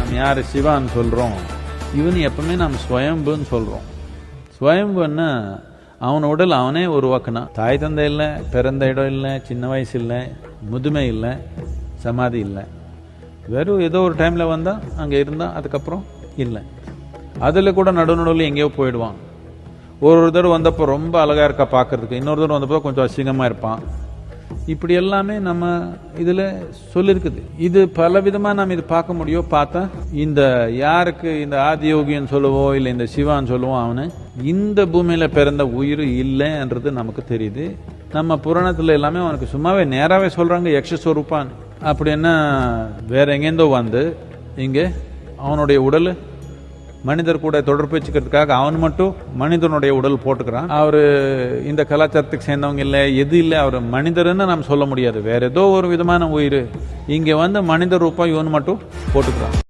நாம் யார் சிவான்னு சொல்கிறோம், இவன் எப்பவுமே நாம் ஸ்வயம்புன்னு சொல்கிறோம். ஸ்வயம்புன்னா அவன் உடல் அவனே உருவாக்குனான். தாய் தந்தை இல்லை, பிறந்த இடம் இல்லை, சின்ன வயசு இல்லை, முதுமை இல்லை, சமாதி இல்லை. வெறும் ஏதோ ஒரு டைமில் வந்தால் அங்கே இருந்தால் அதுக்கப்புறம் இல்லை. அதில் கூட நடுநடுவில் எங்கேயோ போயிடுவான். ஒரு தடவை வந்தப்போ ரொம்ப அழகாக இருக்கா பார்க்கறதுக்கு, இன்னொரு தடவை வந்தப்போ கொஞ்சம் அசிங்கமாக இருப்பான். இப்படி எல்லாமே நம்ம இதில் சொல்லியிருக்குது. இது பல விதமாக நாம் இது பார்க்க முடியும். பார்த்தா இந்த யாருக்கு இந்த ஆதியோகின்னு சொல்லுவோம், இல்லை இந்த சிவான்னு சொல்லுவோம், அவனு இந்த பூமியில் பிறந்த உயிர் இல்லைன்றது நமக்கு தெரியுது. நம்ம புராணத்தில் எல்லாமே அவனுக்கு சும்மாவே நேராகவே சொல்கிறாங்க யக்ஷஸ்வரூபான்னு. அப்படின்னா வேற எங்கேருந்தோ வந்து இங்கே அவனுடைய உடல் மனிதர் கூட தொடர்பு வச்சுக்கிறதுக்காக அவன் மட்டும் மனிதனுடைய உடல் போட்டுக்கிறான். அவர் இந்த கலாச்சாரத்துக்கு சேர்ந்தவங்க இல்லை, எது இல்லை, அவர் மனிதர்ன்னு நாம் சொல்ல முடியாது. வேற ஏதோ ஒரு விதமான உயிர் இங்கே வந்து மனித ரூபா இவன் மட்டும் போட்டுக்கிறான்.